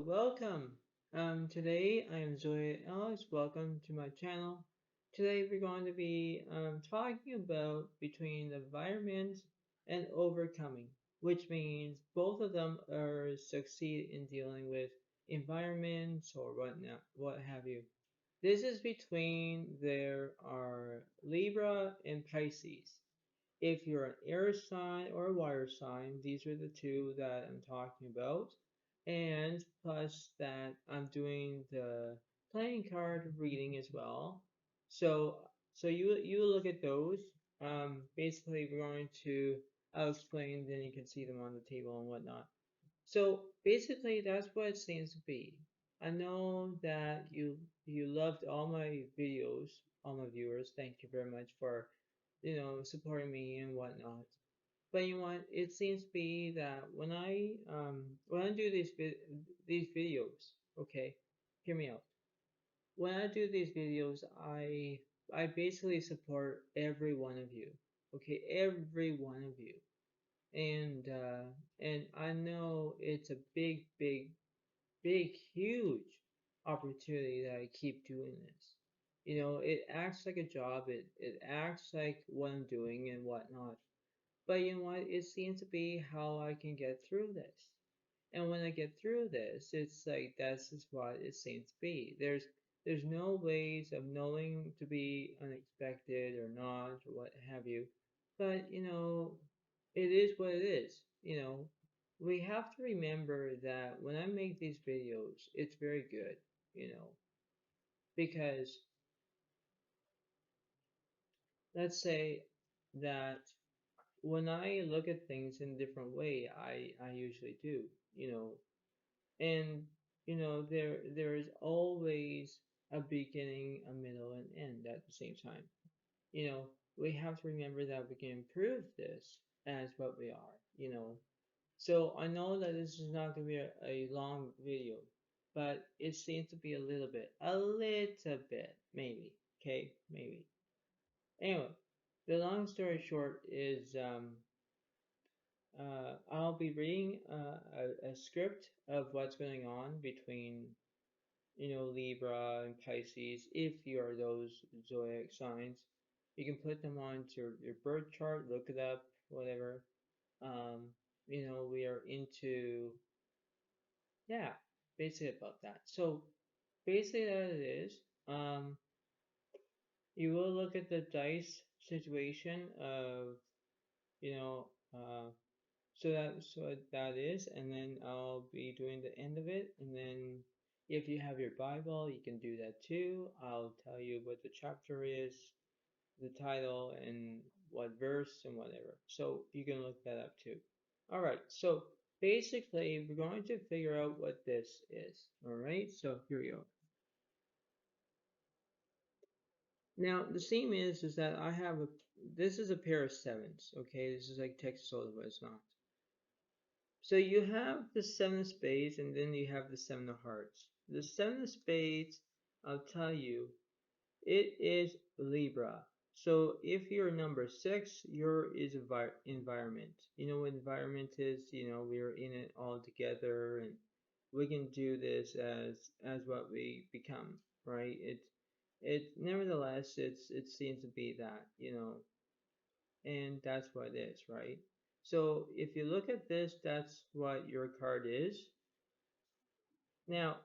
welcome. Today I am Zoe Alex. Welcome to my channel. Today we're going to be talking about between environment and overcoming, which means both of them are succeed in dealing with environments or whatnot, what have you. This is between there are Libra and Pisces. If you're an air sign or a water sign, these are the two that I'm talking about. And plus that I'm doing the playing card reading as well. So you look at those. Basically we're going to I'll explain, then you can see them on the table and whatnot. So basically that's what it seems to be. I know that you loved all my videos, all my viewers. Thank you very much for supporting me and whatnot. But you know what? It seems to be that when I do these videos, okay, hear me out. When I do these videos, I basically support every one of you, okay, every one of you, and I know it's a big, huge opportunity that I keep doing this. It acts like a job. It acts like what I'm doing and whatnot. But you know what? It seems to be how I can get through this. And when I get through this, it's like that's just what it seems to be. There's no ways of knowing to be unexpected or not or what have you. But it is what it is. We have to remember that when I make these videos, it's very good, because let's say that when I look at things in a different way, I usually do, you know, and there is always a beginning, a middle, and end at the same time. We have to remember that we can improve this as what we are, So I know that this is not going to be a long video, but it seems to be a little bit, maybe, okay, maybe. Anyway, the long story short is I'll be reading a script of what's going on between, Libra and Pisces. If you are those zodiac signs, you can put them onto your birth chart, look it up, whatever. Um, we are into, yeah, basically about that. So basically that it is. Um, you will look at the dice situation of, you know, uh, so that is, and then I'll be doing the end of it, and then if you have your Bible, you can do that too. I'll tell you what the chapter is, the title, and what verse and whatever. So you can look that up too. All right, so basically we're going to figure out what this is. All right, so here we go. Now the theme is that I have this is a pair of sevens. Okay, this is like Texas Hold'em, but it's not. So you have the seven of spades and then you have the seven of hearts. The seven of spades, I'll tell you, it is Libra. So if you're number six, your is environment. You know what environment is? We're in it all together and we can do this as what we become, right? It nevertheless it seems to be that, and that's what it is, right? So if you look at this, that's what your card is. Now,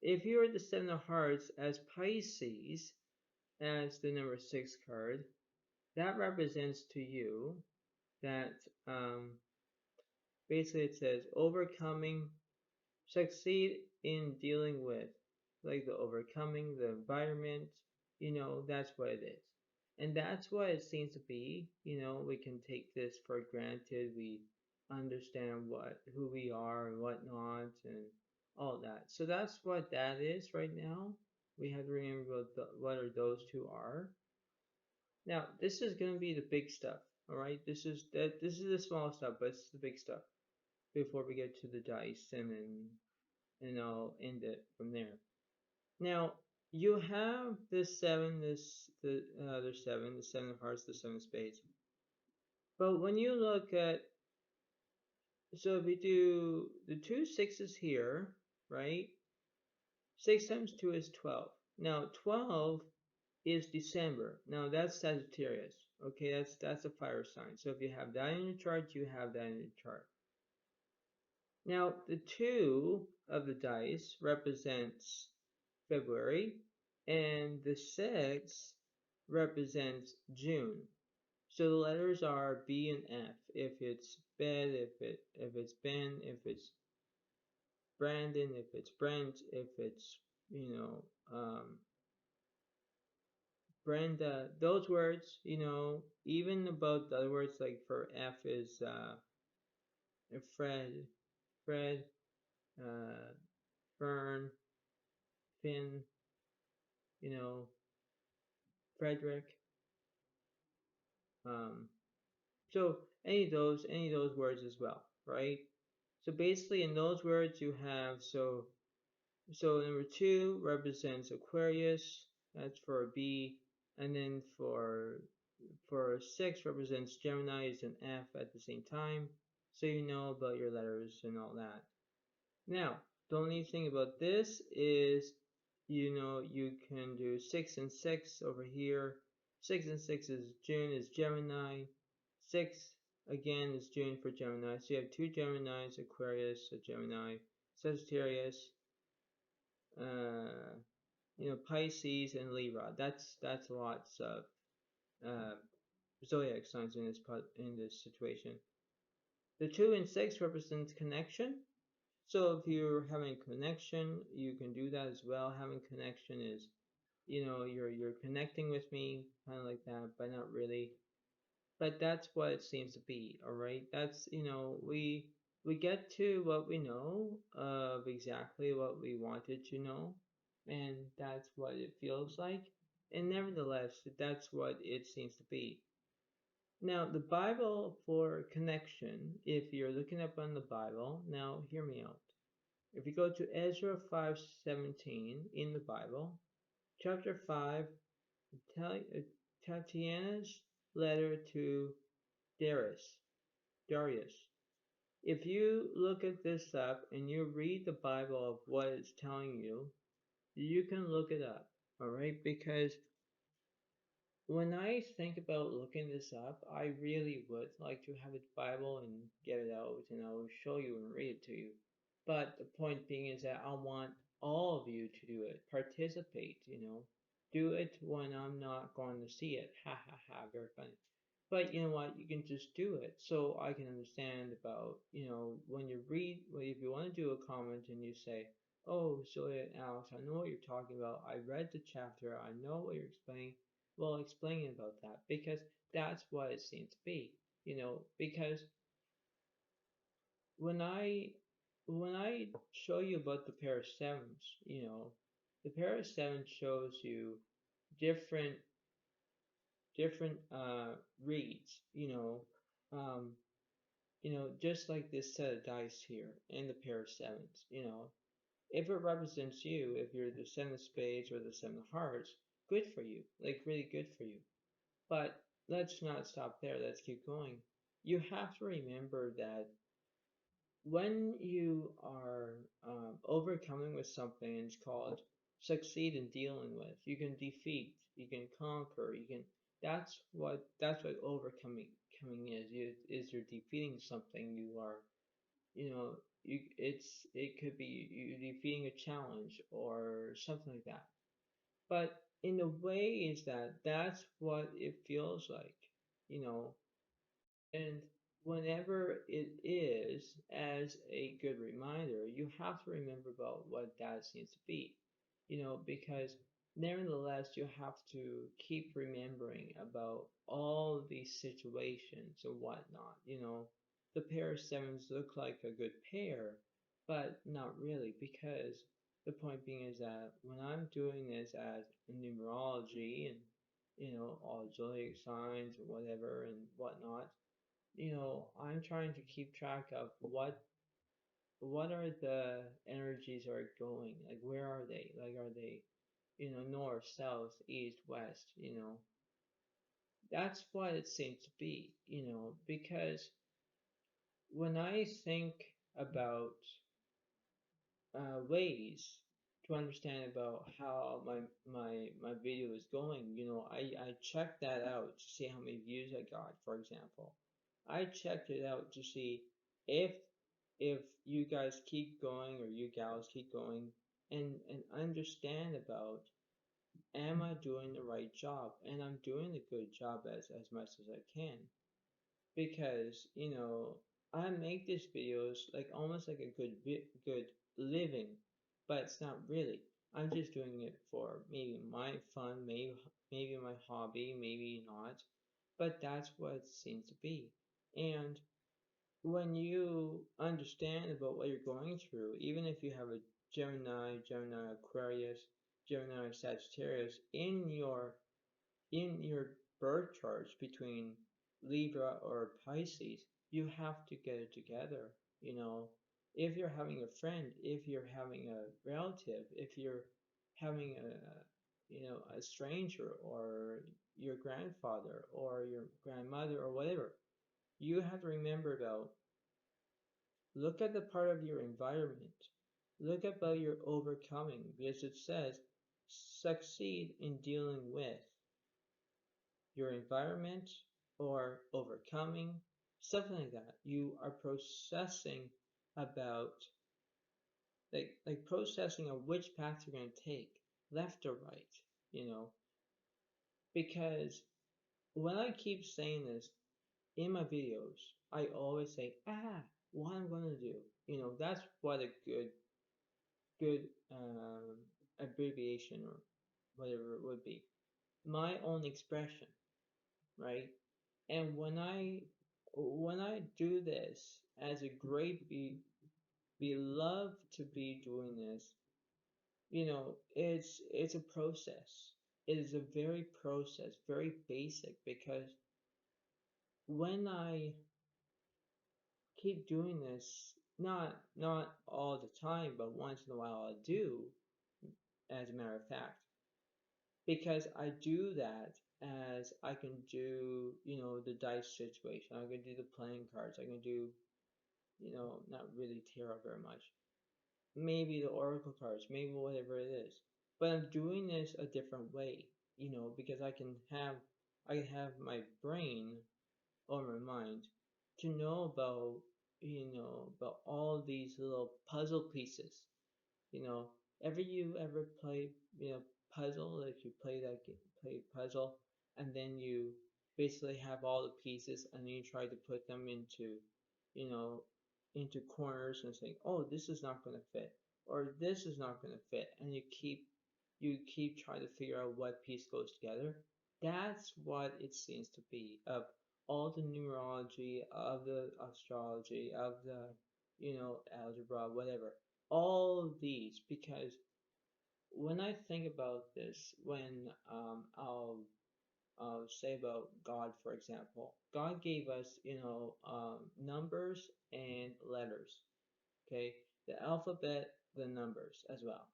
if you're the Seven of Hearts as Pisces, as the number six card, that represents to you that basically it says overcoming, succeed in dealing with, like the overcoming, the environment, that's what it is. And that's what it seems to be. We can take this for granted. We understand who we are and whatnot and all that. So that's what that is right now. We have to remember what are those two are. Now this is gonna be the big stuff. All right, this is the small stuff, but it's the big stuff before we get to the dice, and I'll end it from there. Now you have this seven, the other seven, the seven of hearts, the seven of spades. But when you look at So if we do the two sixes here, right? 6 times 2 is 12. Now 12 is December. Now that's Sagittarius. Okay, that's a fire sign. So if you have that in your chart, you have that in your chart. Now the 2 of the dice represents February, and the 6 represents June. So the letters are B and F. If it's bed, if it's Ben, if it's Brandon, if it's Brent, if it's Brenda, those words, even about the other words like for F is Fred, Fred, uh, Fern, Finn, you know, Frederick. Um, so any of those words as well, right? So basically, in those words, you have so number 2 represents Aquarius. That's for a B, and then for 6 represents Gemini is an F at the same time. So you know about your letters and all that. Now, the only thing about this is, you can do 6 and 6 over here. 6 and 6 is June is Gemini. 6 again is June for Gemini. So you have two Geminis, Aquarius, a Gemini, Sagittarius, uh, Pisces and Libra. That's lots of uh, zodiac signs in this situation. The 2 and 6 represents connection. So if you're having connection, you can do that as well. Having connection is, you're connecting with me, kind of like that, but not really. But that's what it seems to be. All right, that's we get to what we know of exactly what we wanted to know, and that's what it feels like. And nevertheless, that's what it seems to be. Now, the Bible for connection, if you're looking up on the Bible, now hear me out. If you go to Ezra 5:17 in the Bible, chapter 5, Tatiana's letter to Darius. Darius. If you look at this up and you read the Bible of what it's telling you, you can look it up, all right? Because when I think about looking this up, I really would like to have a Bible and get it out and I will show you and read it to you. But the point being is that I want all of you to do it, participate, do it when I'm not going to see it. Ha ha ha, very funny. But you know what? You can just do it so I can understand about, when you read, well, if you want to do a comment and you say, oh, so Alex, I know what you're talking about. I read the chapter. I know what you're explaining. Well, explain about that because that's what it seems to be, because when I when I show you about the pair of sevens, the pair of sevens shows you different different reads, um, just like this set of dice here and the pair of sevens, if it represents you, if you're the seven of spades or the seven of hearts, good for you, like really good for you. But let's not stop there. Let's keep going. You have to remember that when you are overcoming with something, it's called succeed in dealing with. You can defeat, you can conquer, you can. That's what overcoming coming is. Is you're defeating something. You are, it could be you defeating a challenge or something like that. But in a way, is that that's what it feels like, you know, and whenever it is, as a good reminder, you have to remember about what that seems to be, because nevertheless, you have to keep remembering about all these situations and whatnot. The pair of sevens look like a good pair, but not really, because the point being is that when I'm doing this as numerology and all zodiac signs or whatever and whatnot, I'm trying to keep track of what are the energies are going, like where are they? Like are they, north, south, east, west, That's what it seems to be, because when I think about ways to understand about how my video is going, I check that out to see how many views I got, for example. I checked it out to see if you guys keep going or you gals keep going and understand about, am I doing the right job? And I'm doing a good job as much as I can, because I make these videos like almost like a good living, but it's not really. I'm just doing it for maybe my fun, maybe my hobby, maybe not, but that's what it seems to be. And when you understand about what you're going through, even if you have a Gemini, Aquarius, Gemini, Sagittarius in your birth charts between Libra or Pisces, you have to get it together. You know, if you're having a friend, if you're having a relative, if you're having a stranger or your grandfather or your grandmother or whatever, you have to remember about, look at the part of your environment. Look about your overcoming, because it says succeed in dealing with your environment or overcoming, something like that. You are processing about, like processing of which path you're going to take, left or right, you know, because when I keep saying this in my videos, I always say, what I'm going to do. That's what a good abbreviation or whatever it would be. My own expression, right? And when I do this as a great beloved to be doing this, it's a process. It is a very process, very basic, because when I keep doing this, not all the time, but once in a while I do, as a matter of fact, because I do that as I can do, the dice situation. I can do the playing cards. I can do, not really tarot very much. Maybe the oracle cards, maybe whatever it is. But I'm doing this a different way, because I can have my brain or my mind to know about all these little puzzle pieces. You know, ever play, puzzle? Like you play puzzle, and then you basically have all the pieces, and then you try to put them you know, into corners and saying, oh, this is not going to fit, or this is not going to fit, and you keep trying to figure out what piece goes together. That's what it seems to be of all the numerology, of the astrology, of the algebra, whatever, all these, because when I think about this, when I'll say about God, for example, God gave us, numbers and letters. Okay, the alphabet, the numbers as well.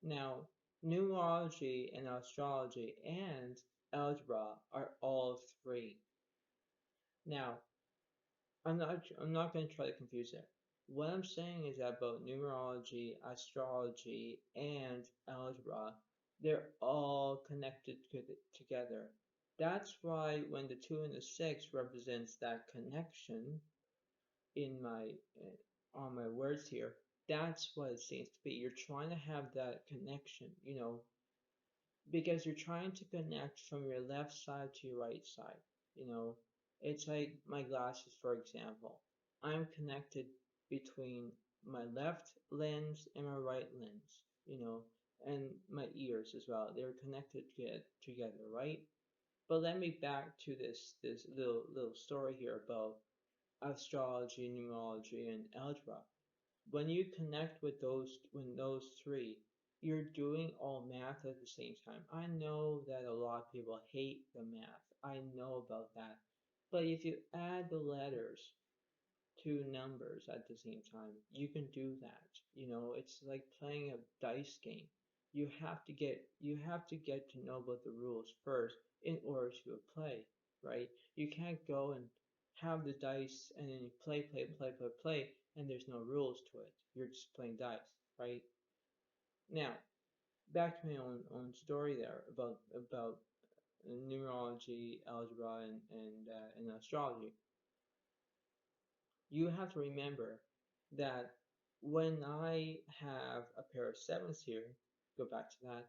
Now, numerology and astrology and algebra are all three. Now, I'm not going to try to confuse it. What I'm saying is that about numerology, astrology, and algebra, they're all connected together. That's why when the 2 and the 6 represents that connection in my on my words here, that's what it seems to be. You're trying to have that connection, because you're trying to connect from your left side to your right side. You know, it's like my glasses, for example. I'm connected between my left lens and my right lens, and my ears as well. They're connected together, right? But let me back to this little story here about astrology, numerology, and algebra. When you connect with those three, you're doing all math at the same time. I know that a lot of people hate the math. I know about that. But if you add the letters to numbers at the same time, you can do that. It's like playing a dice game. You have to get to know about the rules first in order to play, right? You can't go and have the dice and then you play, and there's no rules to it. You're just playing dice, right? Now, back to my own story there about numerology, algebra, and astrology. You have to remember that when I have a pair of sevens here, go back to that,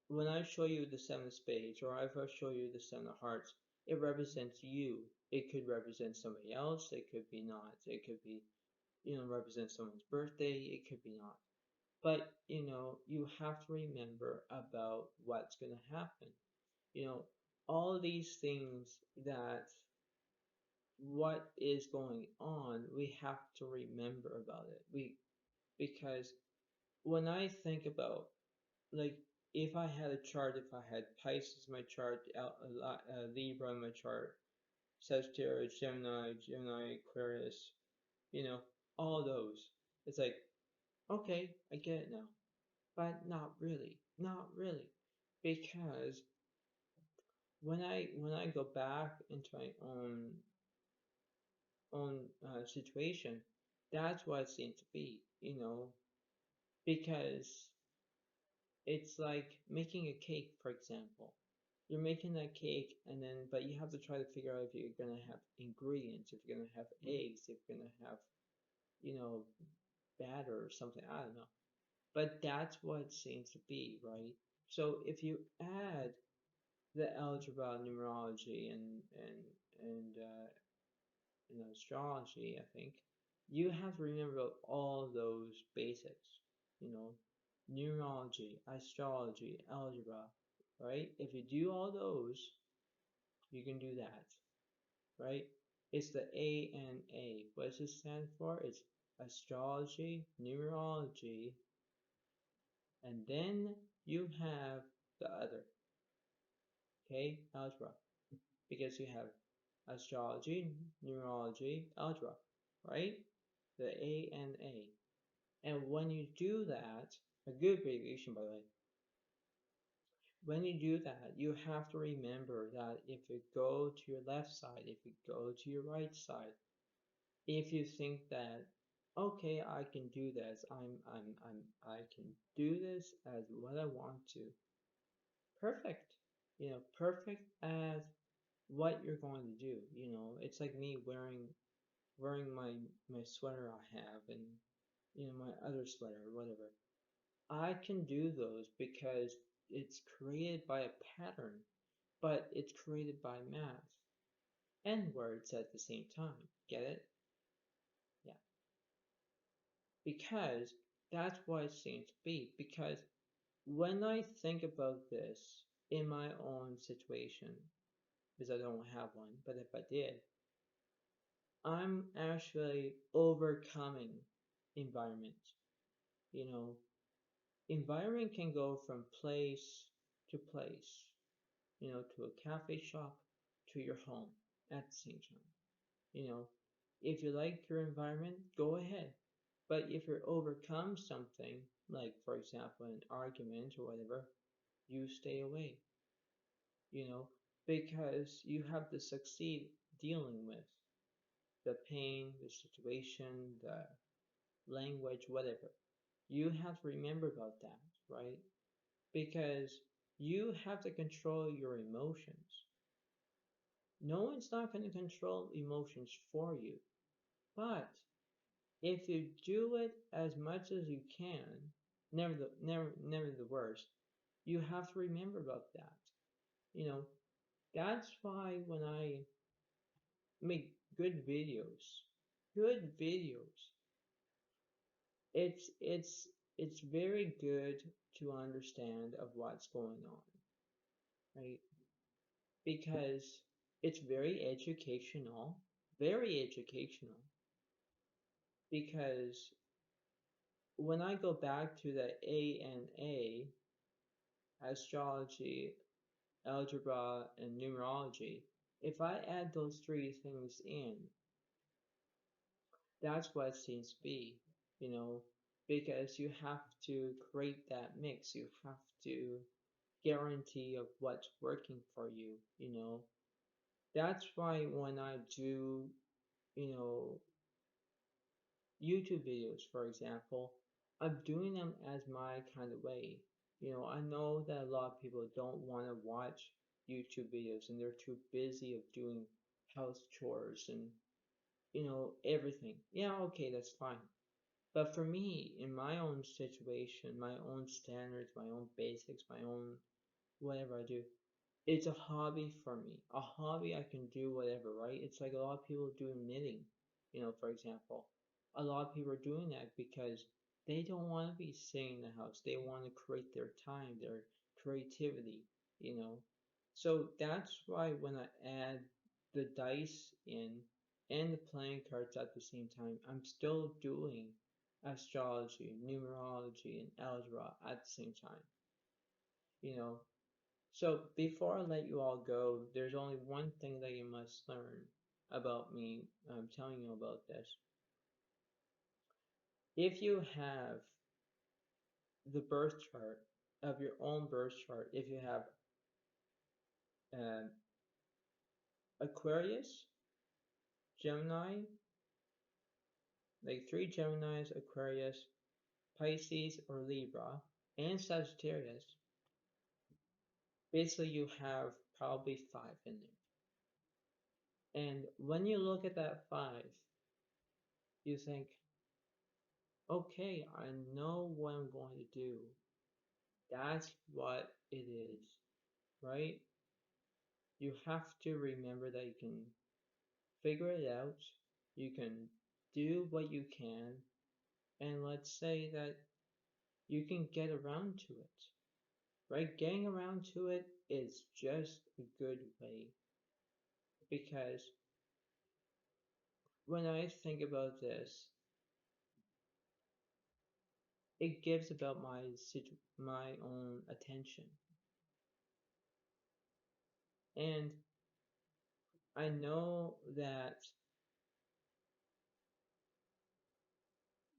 when I show you the seven of spades, or if I show you the seven of hearts, it represents you. It could represent somebody else. It could be not. It could be, represent someone's birthday. It could be not. But, you have to remember about what's going to happen. All these things that what is going on, we have to remember about it. Because when I think about, like, if I had a chart, if I had Pisces in my chart, Libra in my chart, Sagittarius, Gemini, Aquarius, you know, all those, it's like, okay, I get it now, but not really, because when I go back into my own situation, that's what it seems to be, because it's like making a cake, for example. You're making that cake, and then, but you have to try to figure out if you're gonna have ingredients, if you're gonna have eggs, if you're gonna have, you know, batter or something. I don't know. But that's what it seems to be, right? So if you add the algebra, numerology, and astrology, I think you have to remember all those basics. You know, numerology, astrology, algebra, right? If you do all those, you can do that, right? It's the ANA. What does it stand for? It's astrology, numerology, and then you have the other, okay? Algebra. Because you have astrology, numerology, algebra, right? The ANA. And when you do that, a good abbreviation by the way, when you do that, you have to remember that if you go to your left side, if you go to your right side, if you think that, okay, I can do this, I can do this as what I want to. Perfect. Perfect as what you're going to do. It's like me wearing my sweater I have, and my other sweater or whatever. I can do those because it's created by a pattern, but it's created by math and words at the same time. Get it? Yeah. Because that's what it seems to be. Because when I think about this in my own situation, because I don't have one, but if I did, I'm actually overcoming environment. You know, environment can go from place to place, to a cafe shop, to your home at the same time. You know, if you like your environment, go ahead. But if you overcome something, like for example an argument or whatever, you stay away, you know, because you have to succeed dealing with the pain, the situation, the language, whatever. You have to remember about that, right? Because you have to control your emotions. No one's not going to control emotions for you. But if you do it as much as you can, never the worst, you have to remember about that. You know, that's why when I make good videos, it's very good to understand of what's going on, right? Because it's very educational, because when I go back to the ANA, astrology, algebra, and numerology, if I add those three things in, that's what it seems to be, you know, because you have to create that mix. You have to guarantee of what's working for you, That's why when I do, you know, YouTube videos, for example, I'm doing them as my kind of way. I know that a lot of people don't want to watch YouTube videos and they're too busy of doing house chores and, everything. Yeah, okay, that's fine. But for me, in my own situation, my own standards, my own basics, my own whatever I do, it's a hobby for me. A hobby I can do whatever, right? It's like a lot of people doing knitting, for example. A lot of people are doing that because they don't want to be sitting in the house. They want to create their time, their creativity, you know. So that's why when I add the dice in and the playing cards at the same time, I'm still doing astrology, numerology, and algebra at the same time, you know. So before I let you all go, there's only one thing that you must learn about me. I'm telling you about this. If you have the birth chart of your own birth chart, if you have uh, Aquarius, Gemini, like three Geminis, Aquarius, Pisces, or Libra, and Sagittarius, basically you have probably five in there. And when you look at that five, you think, okay, I know what I'm going to do. That's what it is, right? You have to remember that you can figure it out, you can do what you can, and let's say that you can get around to it, right? Getting around to it is just a good way because when I think about this, it gives about my own attention. And I know that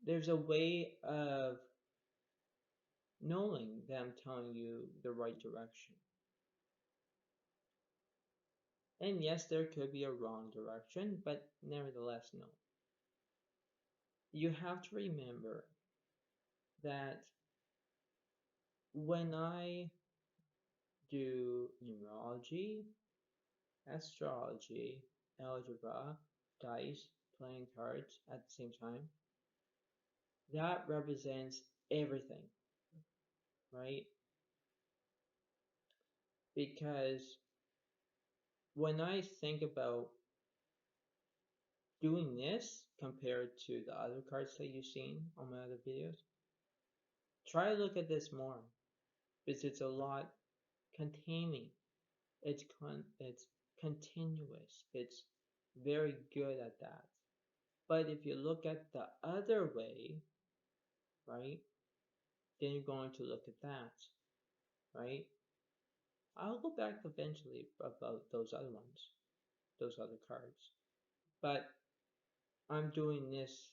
there's a way of knowing that I'm telling you the right direction. And yes, there could be a wrong direction, but nevertheless, no. You have to remember that when I do numerology, astrology, algebra, dice, playing cards at the same time, that represents everything, right? Because when I think about doing this compared to the other cards that you've seen on my other videos, try to look at this more because it's a lot containing. It's continuous. It's very good at that. But if you look at the other way, right, then you're going to look at that, right? I'll go back eventually about those other ones, those other cards. But I'm doing this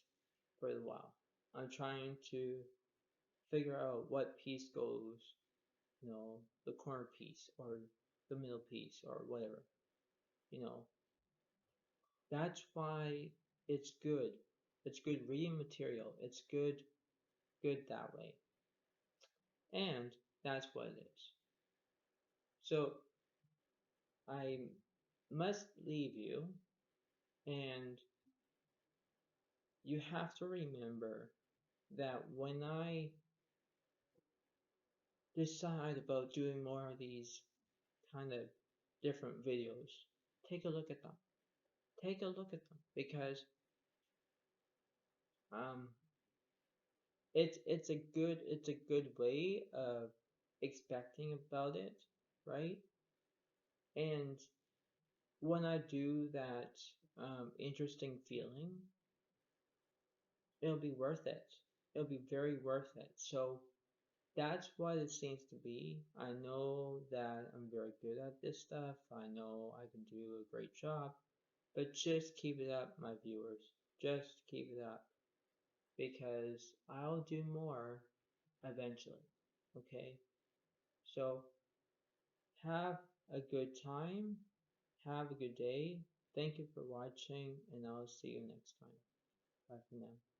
for a while. I'm trying to figure out what piece goes, the corner piece or the middle piece or whatever, you know. That's why it's good. It's good reading material. It's good that way. And that's what it is. So I must leave you, and you have to remember that when I decide about doing more of these kind of different videos, take a look at them. Take a look at them because um, it's a good way of expecting about it, right? And when I do that interesting feeling, it'll be worth it. It'll be very worth it. So that's what it seems to be. I know that I'm very good at this stuff. I know I can do a great job. But just keep it up, my viewers. Just keep it up. Because I'll do more eventually. Okay? So have a good time. Have a good day. Thank you for watching, and I'll see you next time. Bye for now.